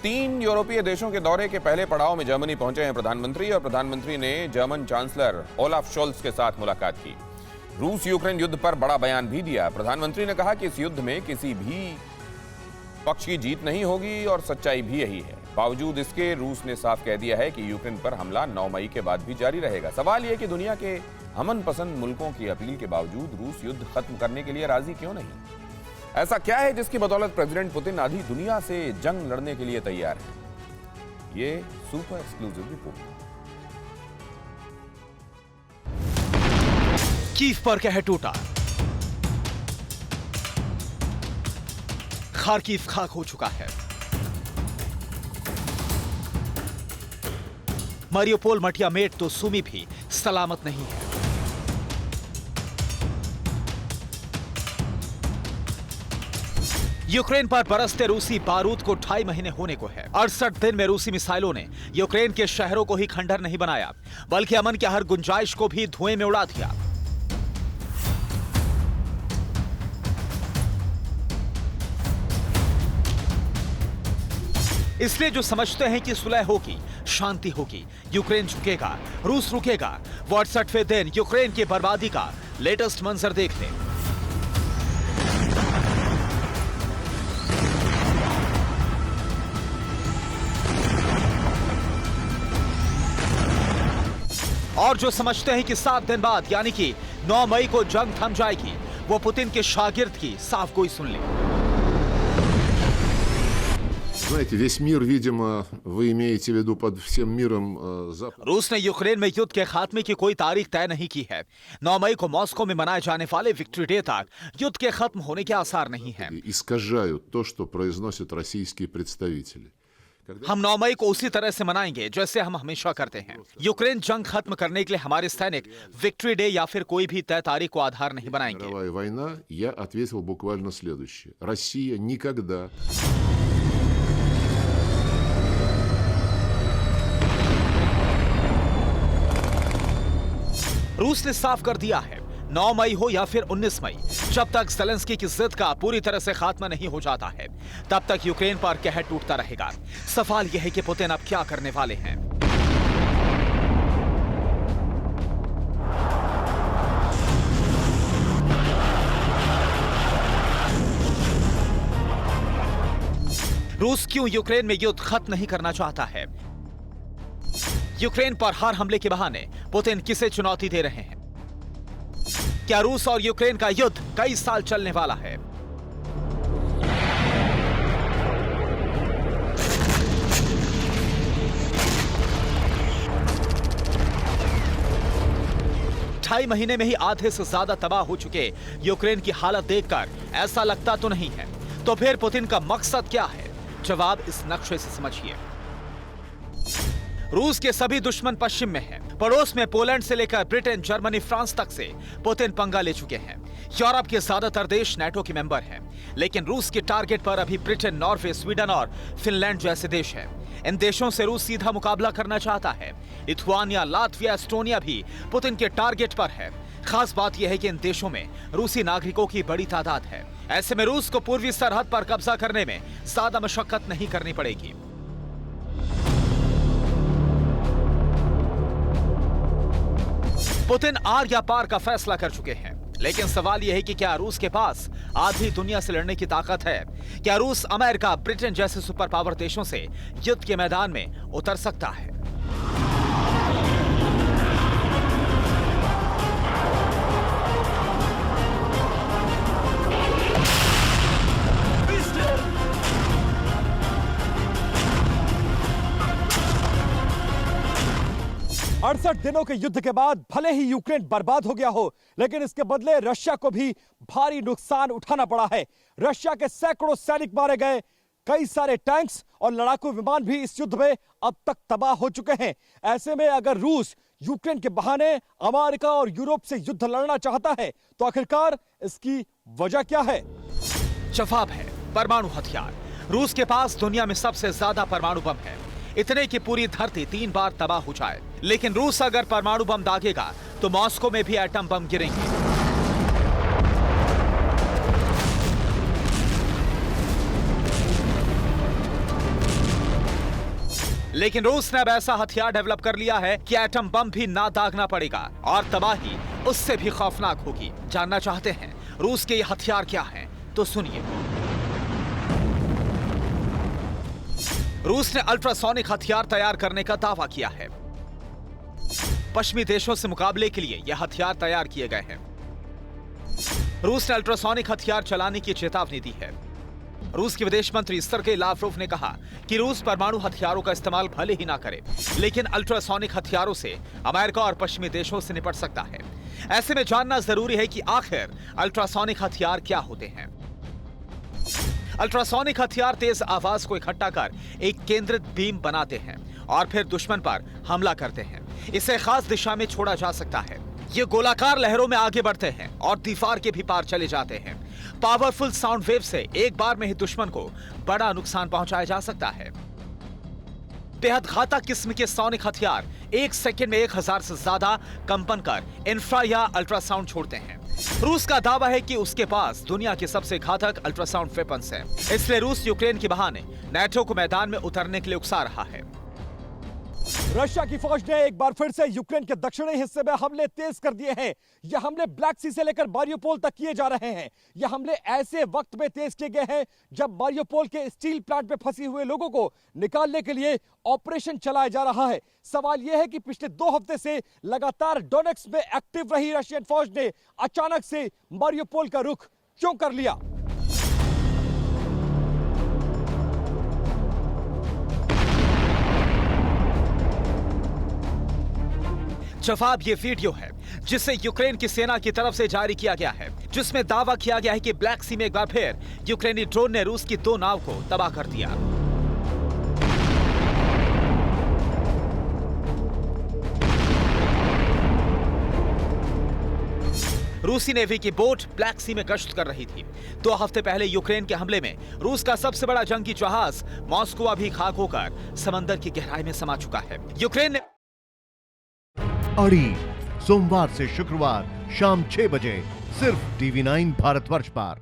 3 यूरोपीय देशों के दौरे के पहले पड़ाव में जर्मनी पहुंचे हैं प्रधानमंत्री और प्रधानमंत्री ने जर्मन चांसलर ओलाफ शोल्स के साथ मुलाकात की। रूस यूक्रेन युद्ध पर बड़ा बयान भी दिया। प्रधानमंत्री ने कहा कि इस युद्ध में किसी भी पक्ष की जीत नहीं होगी और सच्चाई भी यही है। बावजूद इसके रूस ने साफ कह दिया है कि यूक्रेन पर हमला 9 मई के बाद भी जारी रहेगा। सवाल यह कि दुनिया के अमन पसंद मुल्कों की अपील के बावजूद रूस युद्ध खत्म करने के लिए राजी क्यों नहीं? ऐसा क्या है जिसकी बदौलत प्रेसिडेंट पुतिन आधी दुनिया से जंग लड़ने के लिए तैयार है? ये सुपर एक्सक्लूसिव रिपोर्ट। कीव पर कहर टूटा, खार्किव खाक हो चुका है। मारियोपोल मटियामेट तो सुमी भी सलामत नहीं है। यूक्रेन पर बरसते रूसी बारूद को 2.5 महीने होने को है। 68 दिन में रूसी मिसाइलों ने यूक्रेन के शहरों को ही खंडहर नहीं बनाया, बल्कि अमन की हर गुंजाइश को भी धुएं में उड़ा दिया। इसलिए जो समझते हैं कि सुलह होगी, शांति होगी, यूक्रेन झुकेगा, रूस रुकेगा, वो 68वें दिन यूक्रेन की बर्बादी का लेटेस्ट मंजर देख लें। और जो समझते हैं कि 7 दिन बाद यानी कि 9 मई को जंग थम जाएगी, वो पुतिन के शागिर्द की साफ गोई सुन ले। Знаете, весь мир, видимо, вы имеете в виду под всем миром Запад. रूस ने यूक्रेन में युद्ध के खात्मे की कोई तारीख तय नहीं की है। 9 मई को मॉस्को में मनाए जाने वाले विक्ट्री डे तक युद्ध के खत्म होने के आसार नहीं हैं। Искажают то, что произносят российские представители. हम 9 मई को उसी तरह से मनाएंगे जैसे हम हमेशा करते हैं। यूक्रेन जंग खत्म करने के लिए हमारे सैनिक विक्ट्री डे या फिर कोई भी तय तारीख को आधार नहीं बनाएंगे। Мировая война, я ответил буквально следующее. Россия никогда... रूस ने साफ कर दिया है, 9 मई हो या फिर 19 मई, जब तक ज़ेलेंस्की की जिद का पूरी तरह से खात्मा नहीं हो जाता है, तब तक यूक्रेन पर कहर टूटता रहेगा। सवाल यह है कि पुतिन अब क्या करने वाले हैं। रूस क्यों यूक्रेन में युद्ध खत्म नहीं करना चाहता है? यूक्रेन पर हर हमले के बहाने पुतिन किसे चुनौती दे रहे हैं? क्या रूस और यूक्रेन का युद्ध कई साल चलने वाला है? ढाई महीने में ही आधे से ज्यादा तबाह हो चुके यूक्रेन की हालत देखकर ऐसा लगता तो नहीं है। तो फिर पुतिन का मकसद क्या है? जवाब इस नक्शे से समझिए। रूस के सभी दुश्मन पश्चिम में हैं। पड़ोस में पोलैंड से लेकर ब्रिटेन, जर्मनी, फ्रांस तक से पुतिन पंगा ले चुके हैं। यूरोप के ज्यादातर देश नाटो के मेंबर हैं, लेकिन रूस के टारगेट पर अभी ब्रिटेन, नॉर्वे, स्वीडन और फिनलैंड जैसे देश हैं। इन देशों से रूस सीधा मुकाबला करना चाहता है। लिथुआनिया, लातविया, एस्टोनिया भी पुतिन के टारगेट पर है। खास बात यह है कि इन देशों में रूसी नागरिकों की बड़ी तादाद है। ऐसे में रूस को पूर्वी सरहद पर कब्जा करने में ज्यादा मशक्कत नहीं करनी पड़ेगी। पुतिन आर या पार का फैसला कर चुके हैं, लेकिन सवाल यह है कि क्या रूस के पास आधी दुनिया से लड़ने की ताकत है? क्या रूस अमेरिका, ब्रिटेन जैसे सुपर पावर देशों से युद्ध के मैदान में उतर सकता है? अड़सठ दिनों के युद्ध के बाद भले ही यूक्रेन बर्बाद हो गया हो, लेकिन इसके बदले रशिया को भी भारी नुकसान उठाना पड़ा है। रशिया के सैकड़ों सैनिक मारे गए, कई सारे टैंक्स और लड़ाकू विमान भी इस युद्ध में अब तक तबाह हो चुके हैं। ऐसे में अगर रूस यूक्रेन के बहाने अमेरिका और यूरोप से युद्ध लड़ना चाहता है, तो आखिरकार इसकी वजह क्या है? जवाब है परमाणु हथियार। रूस के पास दुनिया में सबसे ज्यादा परमाणु बम है, इतने कि पूरी धरती 3 बार तबाह हो जाए। लेकिन रूस अगर परमाणु बम दागेगा तो मॉस्को में भी एटम बम गिरेंगे। लेकिन रूस ने अब ऐसा हथियार डेवलप कर लिया है कि एटम बम भी ना दागना पड़ेगा और तबाही उससे भी खौफनाक होगी। जानना चाहते हैं रूस के ये हथियार क्या हैं? तो सुनिए। रूस ने अल्ट्रासोनिक हथियार तैयार करने का दावा किया है। पश्चिमी देशों से मुकाबले के लिए यह हथियार तैयार किए गए हैं। रूस ने अल्ट्रासोनिक हथियार चलाने की चेतावनी दी है। रूस के विदेश मंत्री सर्गेई लावरोव ने कहा कि रूस परमाणु हथियारों का इस्तेमाल भले ही ना करे, लेकिन अल्ट्रासोनिक हथियारों से अमेरिका और पश्चिमी देशों से निपट सकता है। ऐसे में जानना जरूरी है कि आखिर अल्ट्रासोनिक हथियार क्या होते हैं। अल्ट्रासोनिक हथियार तेज आवाज को इकट्ठा कर एक केंद्रित बीम बनाते हैं और फिर दुश्मन पर हमला करते हैं। इसे खास दिशा में छोड़ा जा सकता है। ये गोलाकार लहरों में आगे बढ़ते हैं और दीवार के भी पार चले जाते हैं। पावरफुल साउंड वेव से एक बार में ही दुश्मन को बड़ा नुकसान पहुंचाया जा सकता है। बेहद घातक किस्म के सोनिक हथियार एक सेकंड में 1000 से ज्यादा कंपन कर इंफ्रा या अल्ट्रासाउंड छोड़ते हैं। रूस का दावा है कि उसके पास दुनिया के सबसे घातक अल्ट्रासाउंड वेपन्स हैं। इसलिए रूस यूक्रेन के बहाने नाटो को मैदान में उतरने के लिए उकसा रहा है। रशिया की फौज ने एक बार फिर से यूक्रेन के दक्षिणी हिस्से में हमले तेज कर दिए हैं। यह हमले ब्लैक सी से लेकर मारियोपोल तक किए जा रहे हैं। यह हमले ऐसे वक्त में तेज किए गए हैं जब मारियोपोल के स्टील प्लांट में फंसे हुए लोगों को निकालने के लिए ऑपरेशन चलाया जा रहा है। सवाल यह है कि पिछले 2 हफ्ते से लगातार डोनेट्स्क में एक्टिव रही रशियन फौज ने अचानक से मारियोपोल का रुख क्यों कर लिया? जवाब ये वीडियो है जिसे यूक्रेन की सेना की तरफ से जारी किया गया है, जिसमें दावा किया गया है कि ब्लैक सी में एक बार फिर यूक्रेनी ड्रोन ने रूस की 2 नाव को तबाह कर दिया। रूसी नेवी की बोट ब्लैक सी में गश्त कर रही थी। 2 हफ्ते पहले यूक्रेन के हमले में रूस का सबसे बड़ा जंगी जहाज मॉस्को भी खाक होकर समंदर की गहराई में समा चुका है। यूक्रेन ने अड़ी सोमवार से शुक्रवार शाम 6 बजे सिर्फ TV9 भारतवर्ष पर।